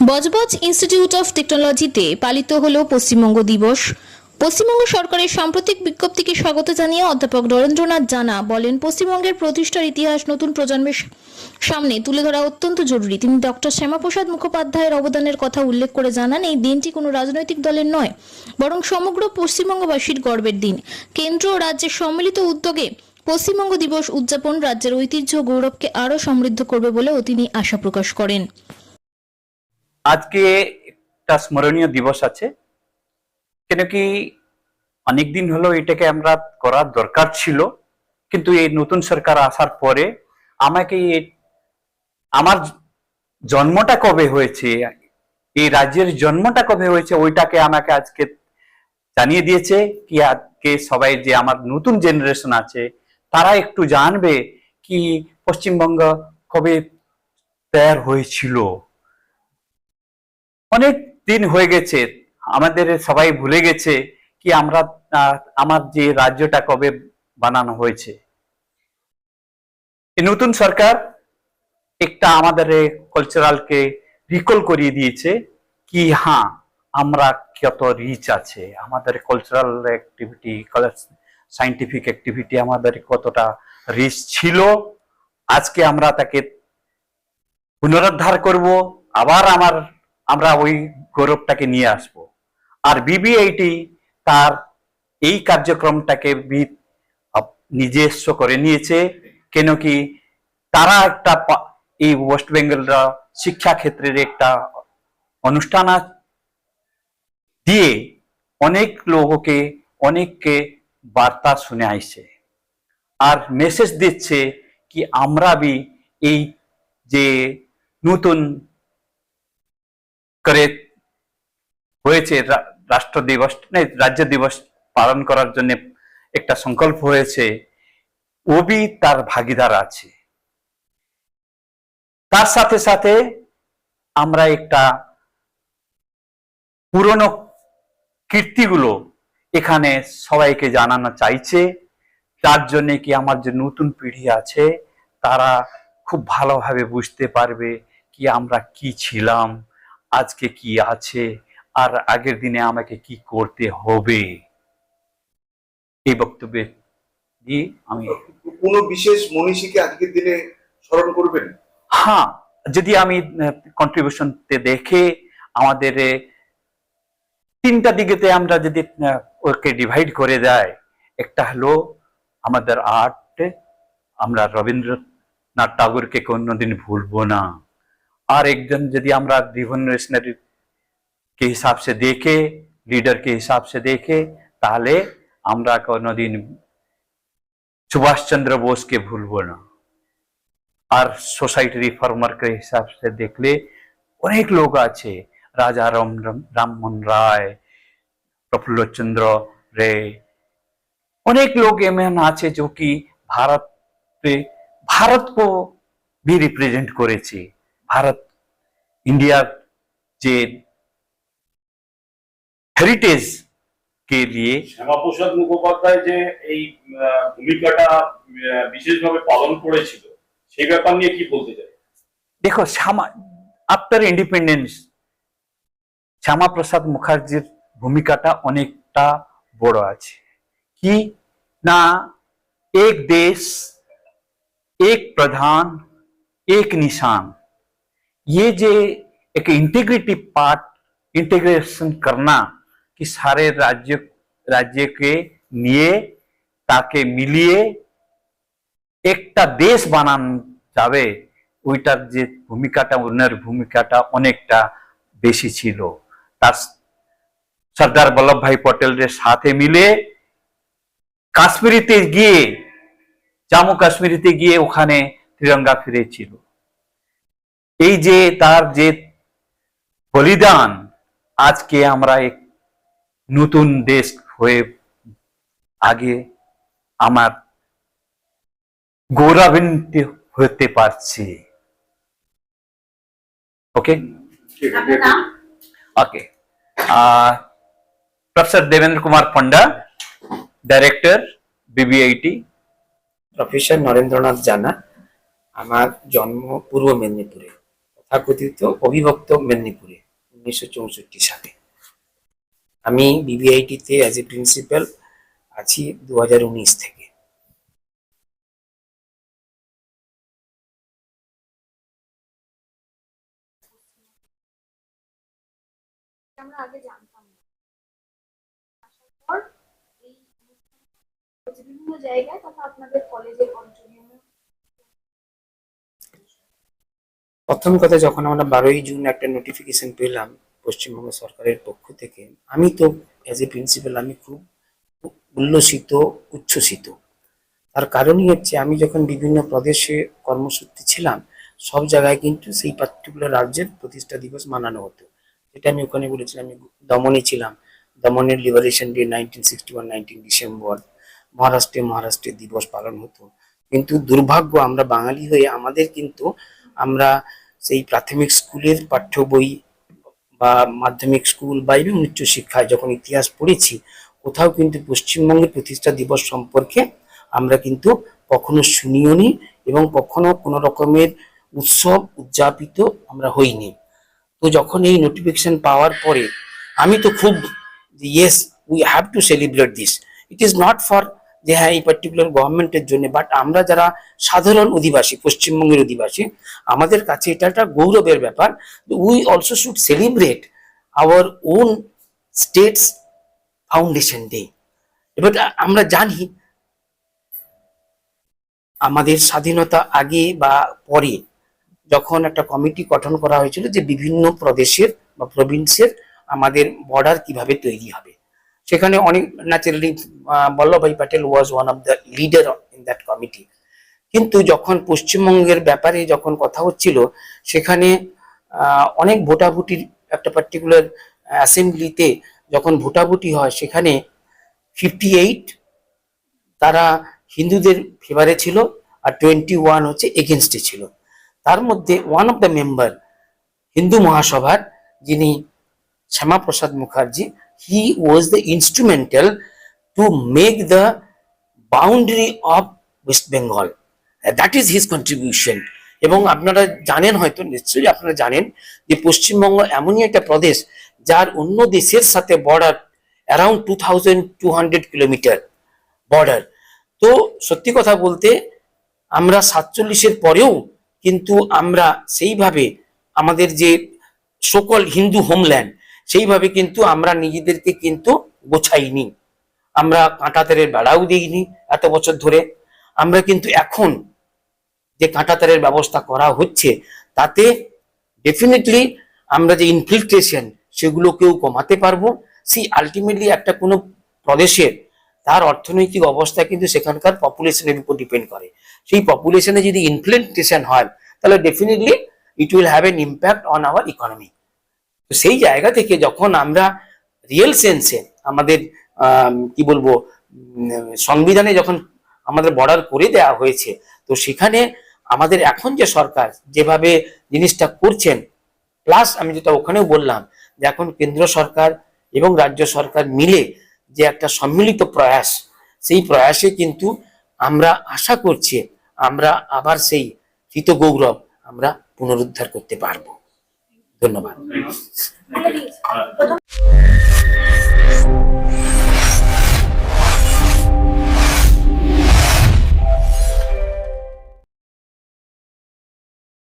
Budge Budge institute of টেকনোলজিতে পালিত হলো পশ্চিমবঙ্গ দিবস। পশ্চিমবঙ্গ সরকারের সাম্প্রতিক বিজ্ঞপ্তিকে স্বাগত জানিয়ে অধ্যাপক নরেন্দ্রনাথ জানা বলেন, পশ্চিমবঙ্গের প্রতিষ্ঠার ইতিহাস নতুন প্রজন্মের সামনে তুলে ধরা অত্যন্ত জরুরি। তিনি ডক্টর শ্যামাপ্রসাদ মুখোপাধ্যায়ের অবদানের কথা উল্লেখ করে জানান, এই দিনটি কোনো রাজনৈতিক দলের নয়, বরং সমগ্র পশ্চিমবঙ্গবাসীর গর্বের দিন। কেন্দ্র ও রাজ্যের সম্মিলিত উদ্যোগে পশ্চিমবঙ্গ দিবস উদযাপন রাজ্যের ঐতিহ্য গৌরবকে আরও সমৃদ্ধ করবে বলেও তিনি আশা প্রকাশ করেন। আজকে একটা স্মরণীয় দিবস আছে, কেন কি অনেকদিন হলো এটাকে আমরা করার দরকার ছিল, কিন্তু এই নতুন সরকার আসার পরে আমাকে আমার জন্মটা কবে হয়েছে, এই রাজ্যের জন্মটা কবে হয়েছে ওইটাকে আমাকে আজকে জানিয়ে দিয়েছে। কি আজকে সবাই যে আমার নতুন জেনারেশন আছে তারা একটু জানবে কি পশ্চিমবঙ্গ কবে তৈরি হয়েছিল। অনেক দিন হয়ে গেছে, আমাদের সবাই ভুলে গেছে কি আমরা আমার যে রাজ্যটা কবে বানানো হয়েছে। এই নতুন সরকার একটা আমাদের কালচারালকে রিকল করিয়ে দিয়েছে কি হ্যাঁ আমরা কত রিচ আছে, আমাদের কালচারাল অ্যাক্টিভিটি, সায়েন্টিফিক অ্যাক্টিভিটি আমাদের কতটা রিচ ছিল। আজকে আমরা তাকে পুনরুদ্ধার করব, আবার আমরা ওই গৌরবটাকে নিয়ে আসব। আর বিবিআইটি তার এই কার্যক্রমটাকে নিজস্ব করে নিয়েছে, কেন কি তারা একটা এই ওয়েস্ট বেঙ্গলরা শিক্ষা ক্ষেত্রের একটা অনুষ্ঠান দিয়ে অনেককে বার্তা শুনে আইছে আর মেসেজ দিচ্ছে কি আমরা বি এই যে নতুন করে হয়েছে রাষ্ট্র দিবস রাজ্য দিবস পালন করার জন্য একটা সংকল্প হয়েছে, ওবি তার ভাগিদার আছে। তার সাথে সাথে আমরা একটা পুরনো কীর্তিগুলো এখানে সবাইকে জানানো চাইছে, তার জন্য কি আমার যে নতুন পিঢ়ি আছে তারা খুব ভালোভাবে বুঝতে পারবে কি আমরা কি ছিলাম, আজকে কি আছে, আর আগের দিনে আমাকে কি করতে হবে। এই বক্তব্যে দিয়ে আমি কোন বিশেষ মনীষীকে আজকের দিনে স্মরণ করবেন? হ্যাঁ, যদি আমি কন্ট্রিবিউশনতে দেখে আমাদের তিনটা দিকেতে আমরা যদি ওকে ডিভাইড করে দেয়, একটা হলো আমাদের আর্ট, আমরা রবীন্দ্রনাথ ঠাকুরকে কোনোদিন ভুলবো না। और एकदम यदि আমরা रिवोल्यूशनरी के हिसाब से देखे, लीडर के हिसाब से देखे, তাহলে আমরা কোনোদিন सुभाष चंद्र बोस के भूलबो ना। और सोसाइटी रिफॉर्मर के हिसाब से देखले अनेक लोग आछे, राजा राममोहन राय, प्रफुल्ल चंद्र रे, अनेक लोग एमन आछे जो कि भारत को भी रिप्रेजेंट करेছে। भारत इंडिया जे हेरिटेज के लिए শ্যামাপ্রসাদ মুখোপাধ্যায় যে এই ভূমিকাটা বিশেষভাবে পালন করেছিল সেই ব্যাপার নিয়ে কি বলতে চাই? देखो आफ्टर इंडिपेंडेंस শ্যামাপ্রসাদ মুখার্জির ভূমিকাটা অনেকটা বড় আছে কি না, एक देश एक प्रधान एक निशान, ये जे एक इंटीग्रिटी पार्ट इंटीग्रेशन करना कि सारे राज्य के निये ताके मिलिए একটা দেশ বানান যাবে, ওইটার যে ভূমিকাটা ওনার ভূমিকাটা অনেকটা বেশি ছিল। তার সর্দার বল্লভভাই পটেলের সাথে মিলে কাশ্মীরিতে গিয়ে, জম্মু কাশ্মীরিতে গিয়ে ওখানে তিরঙ্গা ফিরেছিল। এই যে তার যে বলিদান, আজকে আমরা এক নতুন দেশ হয়ে আগে আমার গৌরবান্বিত হতে পারছি। Okay okay, professor Devendra Kumar Panda, director BBIT. Professor Narendranath Jana. আমার জন্ম পূর্ব মেদিনীপুরে, তথাকথিত অবিভক্ত মেদিনীপুরে। 1964 সালে। আমি বিবিআইটিতে অ্যাজ এ প্রিন্সিপাল আছি 2019 থেকে। আমরা আগে জানতাম না। আসার পর এই অনুষ্ঠানটা বিভিন্ন জায়গায় তথা আপনাদের কলেজের অডিটোরিয়ামে প্রথম কথা, যখন আমরা 12ই জুন একটা নোটিফিকেশন পেলাম পশ্চিমবঙ্গ সরকারের পক্ষ থেকে, আমি তো অ্যাজ এ প্রিন্সিপাল আমি খুব উল্লসিত, উচ্ছ্বসিত। তার কারণই হচ্ছে, আমি যখন বিভিন্ন প্রদেশে কর্মসূত্রে ছিলাম, সব জায়গায় কিন্তু সেই পার্টিকুলার রাজ্যের প্রতিষ্ঠা দিবস মানানো হতো। যেটা আমি ওখানে বলেছিলাম, আমি দমনে ছিলাম, দমনের লিবারেশন ডে 1961 19 ডিসেম্বর। মহারাষ্ট্রে দিবস পালন হতো। কিন্তু দুর্ভাগ্য, আমরা বাঙালি হয়ে আমাদের কিন্তু আমরা সেই প্রাথমিক স্কুলের পাঠ্য বই বা মাধ্যমিক স্কুল বা এবং উচ্চশিক্ষায় যখন ইতিহাস পড়েছি, কোথাও কিন্তু পশ্চিমবঙ্গের প্রতিষ্ঠা দিবস সম্পর্কে আমরা কিন্তু কখনো শুনিওনি এবং কখনো কোনো রকমের উৎসব উদযাপিত আমরা হইনি। তো যখন এই নোটিফিকেশন পাওয়ার পরে আমি তো খুব, yes we have to celebrate this, it is not for যে হ্যাঁ এই পার্টিকুলার গভর্নমেন্টের জন্য, বাট আমরা যারা সাধারণ অধিবাসী, পশ্চিমবঙ্গের অধিবাসী, আমাদের কাছে এটা একটা গৌরবের ব্যাপার। We also should celebrate our own states foundation day. এবার আমরা জানি আমাদের স্বাধীনতা আগে বা পরে যখন একটা কমিটি গঠন করা হয়েছিল যে বিভিন্ন প্রদেশের বা প্রভিন্সের আমাদের বর্ডার কিভাবে তৈরি হবে, সেখানে অনেক naturally Vallabhbhai Patel was one of the leader in that committee. কিন্তু যখন পশ্চিমবঙ্গের ব্যাপারে যখন কথা হচ্ছিল, সেখানে অনেক ভোটাভুটির একটা পার্টিকুলার অ্যাসেম্বলিতে যখন ভোটাভুটি হয়, সেখানে 58 তারা হিন্দুদের ফেভারে ছিল আর 21 হচ্ছে এগেনস্টে ছিল। তার মধ্যে one of the member Hindu মহাসভার, যিনি Shyamaprasad Mukherjee, he was the instrumental to make the boundary of West Bengal. That is his contribution. এবং আপনারা জানেন, হয়তো নিশ্চয়ই আপনারা জানেন, যে পশ্চিমবঙ্গ এমনই একটা প্রদেশ যার অন্য দেশের সাথে বর্ডার অ্যারাউন্ড 2200 কিলোমিটার বর্ডার। তো সত্যি কথা বলতে, আমরা 47-এর পরেও কিন্তু আমরা সেইভাবে আমাদের যে সকল হিন্দু হোমল্যান্ড, সেইভাবে কিন্তু আমরা নিজেদেরকে কিন্তু গোছাইনি। আমরা কাঁটাতারের বেড়াও দিইনি এত বছর ধরে। আমরা কিন্তু এখন যে কাঁটাতারের ব্যবস্থা করা হচ্ছে, তাতে ডেফিনেটলি আমরা যে ইনফিল্ট্রেশন সেগুলোকেও কমাতে পারবো। আলটিমেটলি একটা কোনো প্রদেশের তার অর্থনৈতিক অবস্থা কিন্তু সেখানকার পপুলেশনের উপর ডিপেন্ড করে। সেই পপুলেশনে যদি ইনফ্লেশন হয়, তাহলে definitely it will have an impact on our economy. তো সেই জায়গা থেকে যখন আমরা রিয়েল সেন্সে আমাদের কি বলবো, সংবিধানে যখন আমাদের বর্ডার করে দেওয়া হয়েছে, তো সেখানে আমাদের এখন যে সরকার যেভাবে জিনিসটা করছেন, প্লাস আমি যেটা ওখানেও বললাম যে এখন কেন্দ্র সরকার এবং রাজ্য সরকার মিলে যে একটা সম্মিলিত প্রয়াস, সেই প্রয়াসে কিন্তু আমরা আশা করছি আমরা আবার সেই কৃত গৌরব আমরা পুনরুদ্ধার করতে পারবো। ধন্যবাদ। বলে দিয়েছি। প্রথম